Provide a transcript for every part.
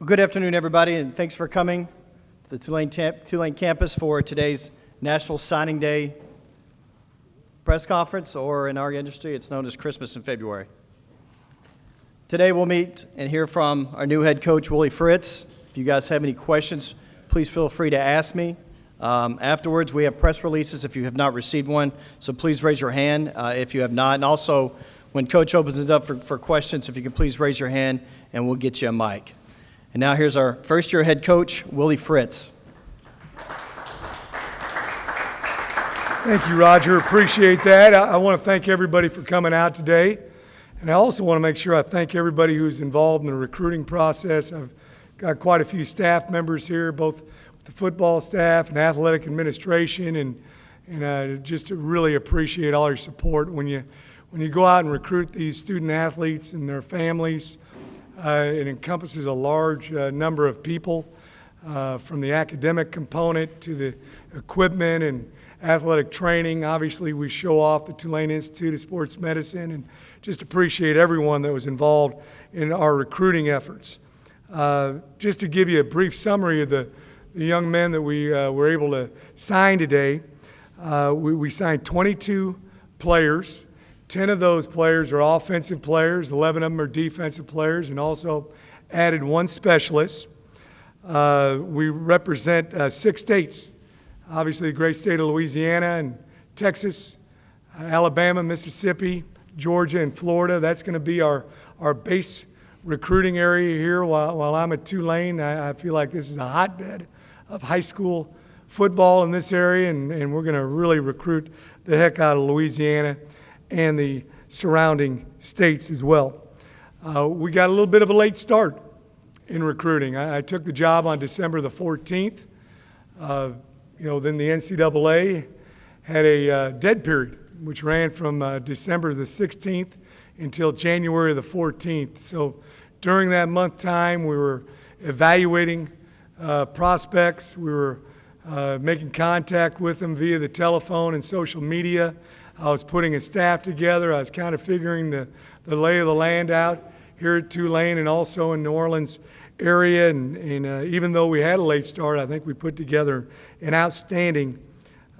Well, good afternoon, everybody, and thanks for coming to the Tulane campus for today's National Signing Day press conference, or in our industry, it's known as Christmas in February. Today, we'll meet and hear from our new head coach, Willie Fritz. If you guys have any questions, please feel free to ask me. Afterwards, we have press releases if you have not received one, so please raise your hand if you have not. And also, when Coach opens it up for questions, if you can please raise your hand, and we'll get you a mic. And now here's our first-year head coach, Willie Fritz. Thank you, Roger. Appreciate that. I want to thank everybody for coming out today. And I also want to make sure I thank everybody who's involved in the recruiting process. I've got quite a few staff members here, both with the football staff and athletic administration, and I just really appreciate all your support. When you go out and recruit these student athletes and their families, it encompasses a large number of people, from the academic component to the equipment and athletic training. Obviously, we show off the Tulane Institute of Sports Medicine, and just appreciate everyone that was involved in our recruiting efforts. Just to give you a brief summary of the young men that we were able to sign today, we signed 22 players. 10 of those players are offensive players, 11 of them are defensive players, and also added one specialist. We represent 6 states, obviously the great state of Louisiana and Texas, Alabama, Mississippi, Georgia, and Florida. That's going to be our base recruiting area here while I'm at Tulane. I feel like this is a hotbed of high school football in this area, and we're going to really recruit the heck out of Louisiana and the surrounding states as well. We got a little bit of a late start in recruiting. I took the job on December the 14th. Then the NCAA had a dead period, which ran from December the 16th until January the 14th. So during that month time, we were evaluating prospects. We were making contact with them via the telephone and social media. I was putting a staff together. I was kind of figuring the lay of the land out here at Tulane and also in New Orleans area. And even though we had a late start, I think we put together an outstanding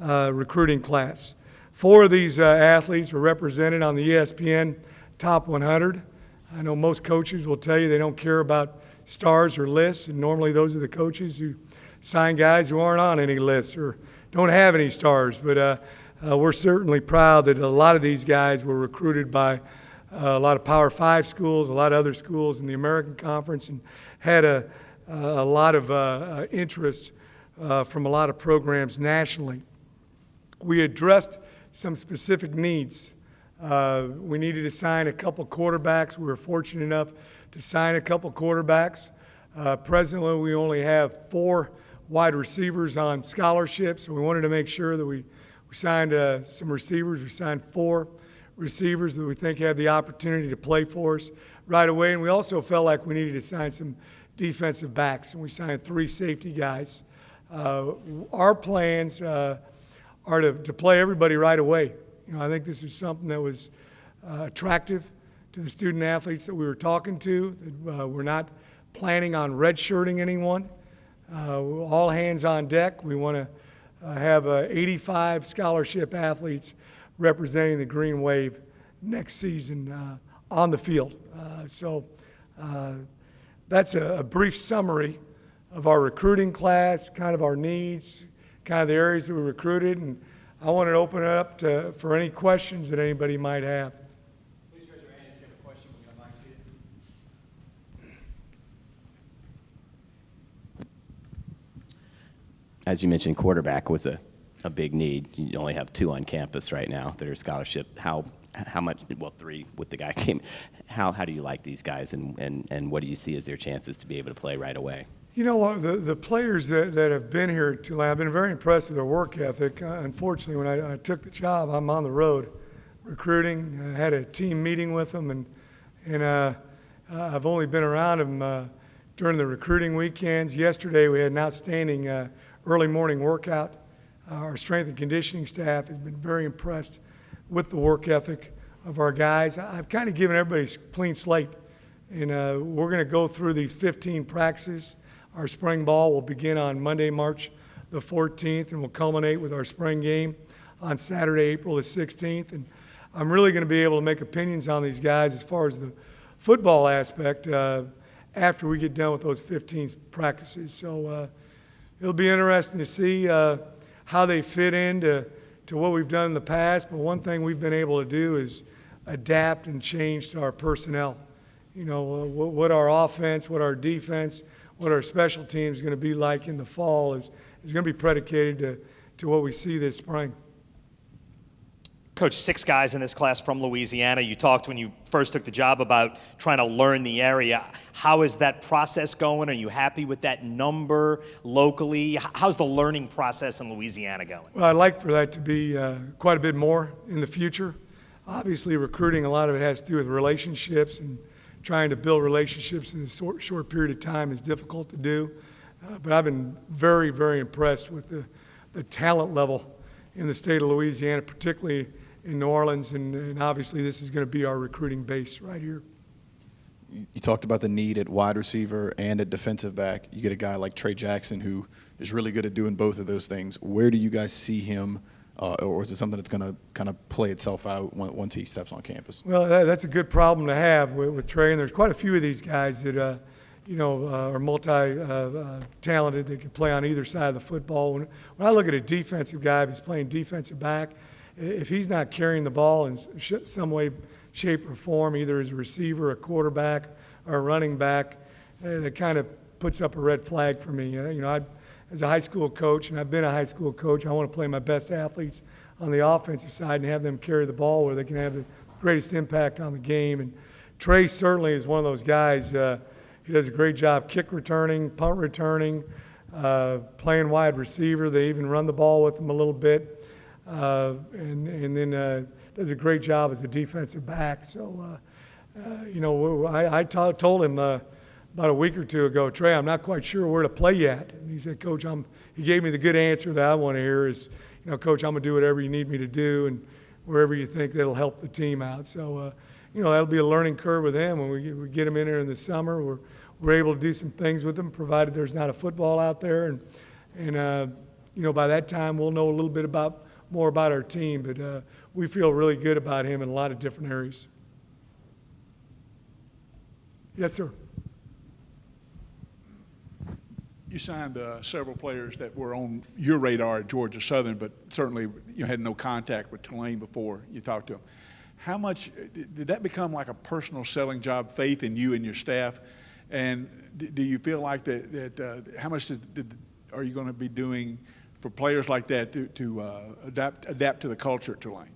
recruiting class. 4 of these athletes were represented on the ESPN Top 100. I know most coaches will tell you they don't care about stars or lists, and normally those are the coaches who sign guys who aren't on any lists or don't have any stars. But we're certainly proud that a lot of these guys were recruited by a lot of Power 5 schools, a lot of other schools in the American Conference, and had a lot of interest from a lot of programs nationally. We addressed some specific needs. We needed to sign a couple quarterbacks. We were fortunate enough to sign a couple quarterbacks. Presently, we only have 4 wide receivers on scholarships, so we wanted to make sure that we signed some receivers. We signed 4 receivers that we think have the opportunity to play for us right away. And we also felt like we needed to sign some defensive backs, and we signed 3 safety guys. Our plans are to play everybody right away. I think this is something that was attractive to the student athletes that we were talking to. That we're not planning on redshirting anyone. All hands on deck. We want to have 85 scholarship athletes representing the Green Wave next season on the field. So that's a brief summary of our recruiting class, kind of our needs, kind of the areas that we recruited, and I wanted to open it up for any questions that anybody might have. Please raise your hand if you have a question. We've got a mic to you. As you mentioned, quarterback was a big need. You only have 2 on campus right now that are scholarship. How much? Well, 3 with the guy came. How do you like these guys, and what do you see as their chances to be able to play right away? You know what, the players that have been here at Tulane, I've been very impressed with their work ethic. Unfortunately, when I took the job, I'm on the road recruiting. I had a team meeting with them, and I've only been around them during the recruiting weekends. Yesterday, we had an outstanding early morning workout. Our strength and conditioning staff has been very impressed with the work ethic of our guys. I've kind of given everybody a clean slate And we're going to go through these 15 practices. Our spring ball will begin on Monday, March the 14th, and will culminate with our spring game on Saturday, April the 16th. And I'm really going to be able to make opinions on these guys as far as the football aspect after we get done with those 15 practices. So it'll be interesting to see how they fit into what we've done in the past. But one thing we've been able to do is adapt and change to our personnel. You know, what our offense, what our defense, what our special teams is going to be like in the fall is going to be predicated to what we see this spring. Coach, 6 guys in this class from Louisiana. You talked when you first took the job about trying to learn the area. How is that process going? Are you happy with that number locally? How's the learning process in Louisiana going? Well, I'd like for that to be quite a bit more in the future. Obviously, recruiting, a lot of it has to do with relationships, and trying to build relationships in a short period of time is difficult to do. But I've been very, very impressed with the talent level in the state of Louisiana, particularly in New Orleans, and obviously this is going to be our recruiting base right here. You talked about the need at wide receiver and at defensive back. You get a guy like Trey Jackson who is really good at doing both of those things. Where do you guys see him, or is it something that's going to kind of play itself out once he steps on campus? Well, that's a good problem to have with Trey, and there's quite a few of these guys that are multi-talented. They can play on either side of the football. When I look at a defensive guy, if he's playing defensive back, if he's not carrying the ball in some way, shape, or form, either as a receiver, a quarterback, or a running back, that kind of puts up a red flag for me. As a high school coach, and I've been a high school coach, I want to play my best athletes on the offensive side and have them carry the ball where they can have the greatest impact on the game. And Trey certainly is one of those guys. He does a great job kick returning, punt returning, playing wide receiver. They even run the ball with him a little bit. And then does a great job as a defensive back. So, I told him about a week or two ago, Trey, I'm not quite sure where to play yet. And he said, Coach, he gave me the good answer that I want to hear is, Coach, I'm going to do whatever you need me to do and wherever you think that'll help the team out. So, that'll be a learning curve with him. When we get him in there in the summer, we're able to do some things with him, provided there's not a football out there. And by that time, we'll know a little bit more about our team, but we feel really good about him in a lot of different areas. Yes, sir. You signed several players that were on your radar at Georgia Southern, but certainly you had no contact with Tulane before you talked to them. How much did that become like a personal selling job, faith in you and your staff? And do you feel like that how much are you going to be doing for players like that to adapt to the culture at Tulane?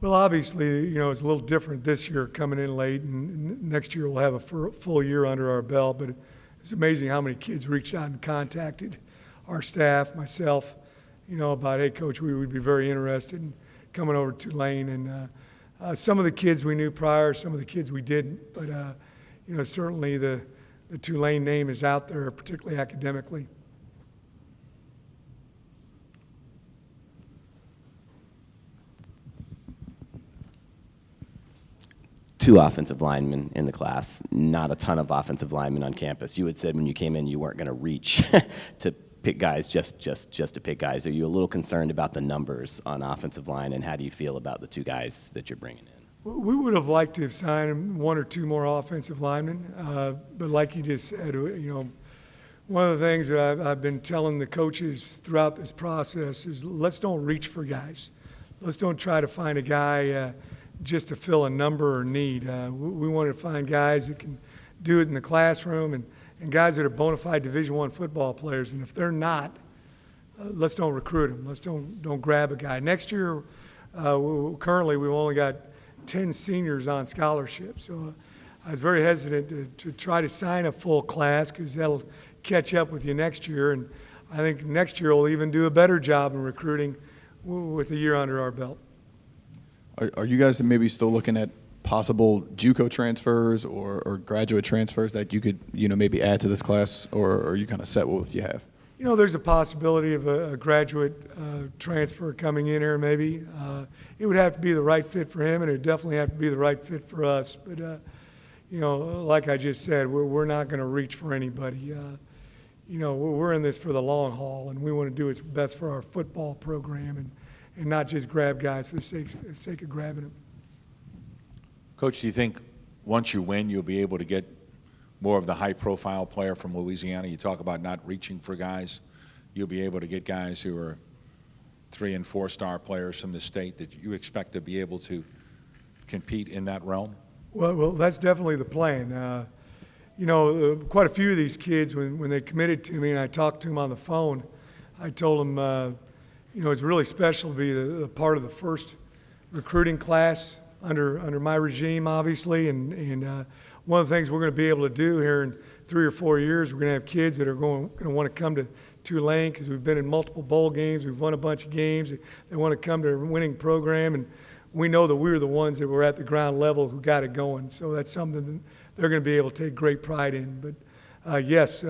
Well, obviously, it's a little different this year coming in late, and next year we'll have a full year under our belt. But it's amazing how many kids reached out and contacted our staff, myself, about, hey, Coach, we would be very interested in coming over to Tulane. And some of the kids we knew prior, some of the kids we didn't. But, certainly the Tulane name is out there, particularly academically. Two offensive linemen in the class, not a ton of offensive linemen on campus. You had said when you came in you weren't going to reach to pick guys just to pick guys. Are you a little concerned about the numbers on offensive line, and how do you feel about the 2 guys that you're bringing in? We would have liked to have signed 1 or 2 more offensive linemen, but like you just said, one of the things that I've been telling the coaches throughout this process is let's don't reach for guys. Let's don't try to find a guy just to fill a number or need. We want to find guys that can do it in the classroom and guys that are bona fide Division I football players. And if they're not, let's don't recruit them. Let's don't grab a guy. Next year, currently we've only got 10 seniors on scholarship. So I was very hesitant to try to sign a full class because that'll catch up with you next year. And I think next year we'll even do a better job in recruiting with a year under our belt. Are you guys maybe still looking at possible JUCO transfers or graduate transfers that you could, maybe add to this class, or are you kind of set with what you have? There's a possibility of a graduate transfer coming in here maybe. It would have to be the right fit for him, and it would definitely have to be the right fit for us. But, like I just said, we're not going to reach for anybody. We're in this for the long haul, and we want to do what's best for our football program and not just grab guys for the sake of grabbing them. Coach, do you think once you win, you'll be able to get more of the high-profile player from Louisiana? You talk about not reaching for guys. You'll be able to get guys who are 3- and 4-star players from the state that you expect to be able to compete in that realm? Well, that's definitely the plan. Quite a few of these kids, when they committed to me and I talked to them on the phone, I told them, it's really special to be the part of the first recruiting class under my regime, obviously. And one of the things we're going to be able to do here in 3 or 4 years, we're going to have kids that are going to want to come to Tulane because we've been in multiple bowl games. We've won a bunch of games. They want to come to a winning program. And we know that we were the ones that were at the ground level who got it going. So that's something that they're going to be able to take great pride in. But yes,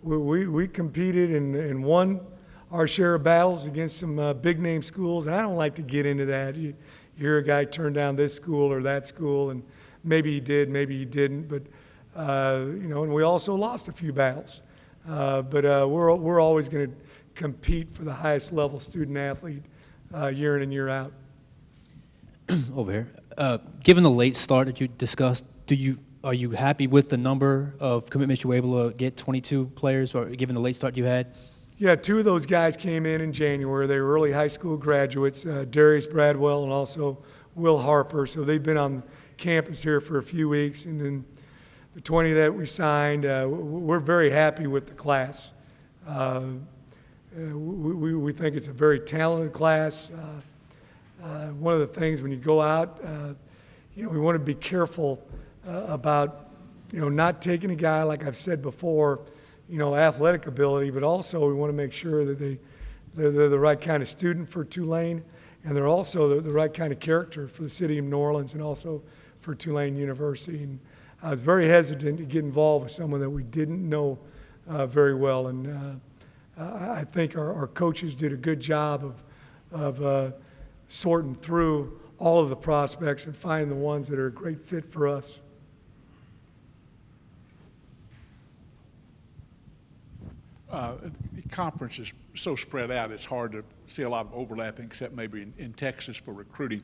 we competed and won our share of battles against some big name schools. And I don't like to get into that. You hear a guy turn down this school or that school, and maybe he did, maybe he didn't. But and we also lost a few battles. But we're always going to compete for the highest level student athlete year in and year out. Over here. Given the late start that you discussed, are you happy with the number of commitments you were able to get, 22 players, or given the late start you had? Yeah, 2 of those guys came in January. They were early high school graduates, Darius Bradwell and also Will Harper. So they've been on campus here for a few weeks. And then the 20 that we signed, we're very happy with the class. We think it's a very talented class. One of the things when you go out, we want to be careful about, not taking a guy, like I've said before, athletic ability, but also we want to make sure that they're the right kind of student for Tulane, and they're also the right kind of character for the city of New Orleans and also for Tulane University. And I was very hesitant to get involved with someone that we didn't know very well, and I think our coaches did a good job of sorting through all of the prospects and finding the ones that are a great fit for us. The conference is so spread out, it's hard to see a lot of overlapping, except maybe in Texas for recruiting.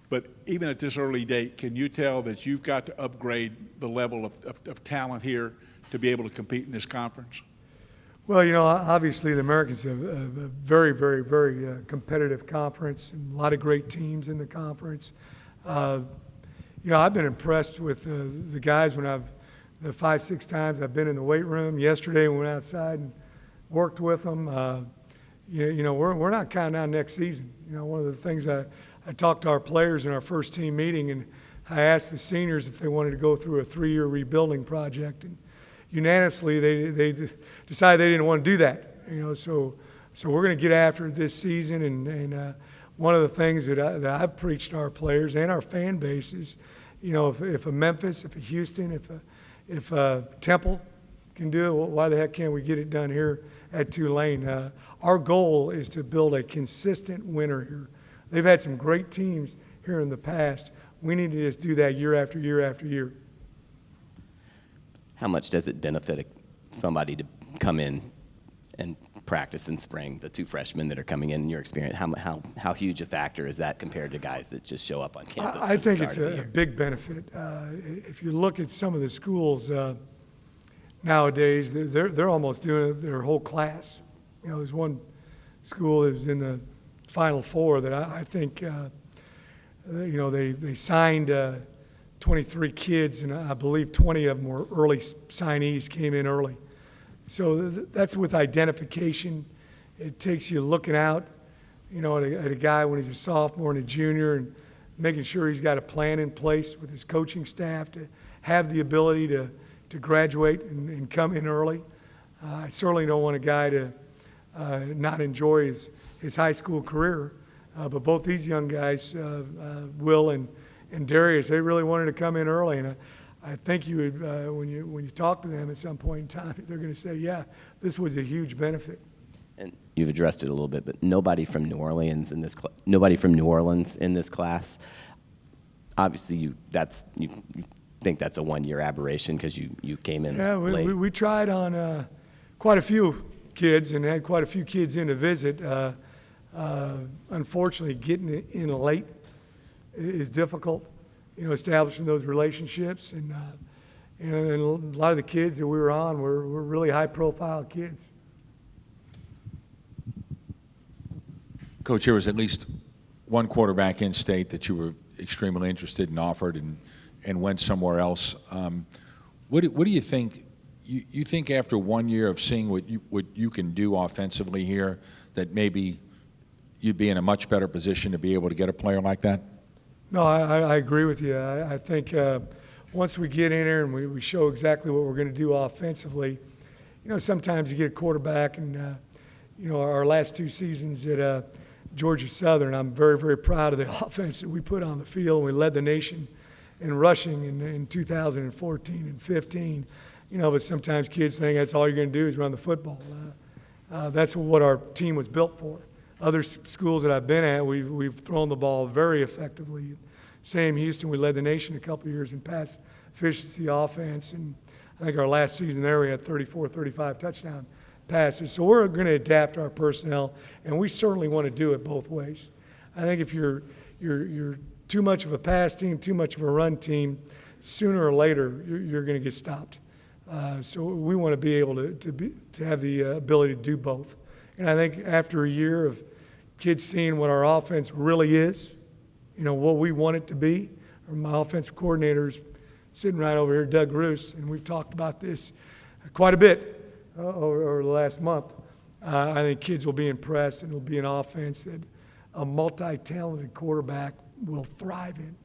But even at this early date, can you tell that you've got to upgrade the level of talent here to be able to compete in this conference? Well, obviously the Americans have a very, very, very competitive conference and a lot of great teams in the conference. I've been impressed with the guys the 5-6 times I've been in the weight room. Yesterday we went outside and worked with them. We're not counting on next season. One of the things I talked to our players in our first team meeting, and I asked the seniors if they wanted to go through a 3-year rebuilding project, and unanimously they decided they didn't want to do that. So we're going to get after it this season, and one of the things that I've preached to our players and our fan base is, if a Memphis, if a Houston, if Temple can do it, why the heck can't we get it done here at Tulane? Our goal is to build a consistent winner here. They've had some great teams here in the past. We need to just do that year after year after year. How much does it benefit somebody to come in and practice in spring, the 2 freshmen that are coming in your experience? How huge a factor is that compared to guys that just show up on campus? I think it's a big benefit. If you look at some of the schools nowadays, they're almost doing their whole class. There's one school that was in the Final Four that I think, they signed 23 kids, and I believe 20 of them were early signees, came in early. So that's with identification. It takes you looking out, at a guy when he's a sophomore and a junior, and making sure he's got a plan in place with his coaching staff to have the ability to graduate and come in early. I certainly don't want a guy to not enjoy his high school career, but both these young guys, Will and Darius, they really wanted to come in early, and I think you would, when you talk to them at some point in time, they're going to say, yeah, this was a huge benefit. And you've addressed it a little bit, but nobody from New Orleans in this class. Obviously, you think that's a one-year aberration because you came in Yeah, late? we tried on quite a few kids and had quite a few kids in to visit. Unfortunately, getting in late is difficult, establishing those relationships. And a lot of the kids that we were on were really high-profile kids. Coach, there was at least one quarterback in state that you were extremely interested in, offered, and went somewhere else. What do you think? You think after 1 year of seeing what you can do offensively here, that maybe you'd be in a much better position to be able to get a player like that? No, I agree with you. I think once we get in there and we show exactly what we're going to do offensively, sometimes you get a quarterback, and our last 2 seasons at Georgia Southern, I'm very, very proud of the offense that we put on the field. We led the nation in rushing in 2014 and 15. But sometimes kids think that's all you're going to do is run the football. That's what our team was built for. Other schools that I've been at, we've thrown the ball very effectively. Sam Houston, we led the nation a couple of years in pass efficiency offense, and I think our last season there we had 34, 35 touchdown passes. So we're going to adapt our personnel, and we certainly want to do it both ways. I think if you're too much of a pass team, too much of a run team, sooner or later you're going to get stopped. So we want to be able to have the ability to do both. And I think after a year of kids seeing what our offense really is, what we want it to be, or my offensive coordinator's sitting right over here, Doug Roos, and we've talked about this quite a bit over the last month. I think kids will be impressed, and it'll be an offense that a multi-talented quarterback will thrive in.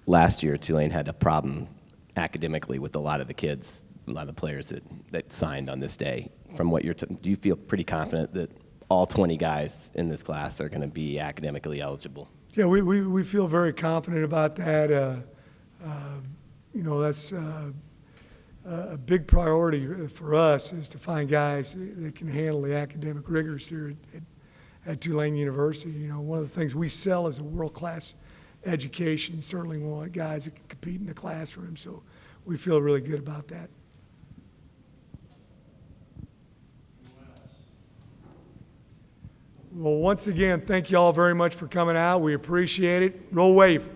Last year, Tulane had a problem academically with a lot of the kids, a lot of the players that signed on this day. From what do you feel pretty confident that all 20 guys in this class are going to be academically eligible? Yeah, we feel very confident about that. That's a big priority for us, is to find guys that can handle the academic rigors here at Tulane University. One of the things we sell is a world-class education. Certainly we want guys that can compete in the classroom, so we feel really good about that. Well, once again, thank you all very much for coming out. We appreciate it. Roll wave.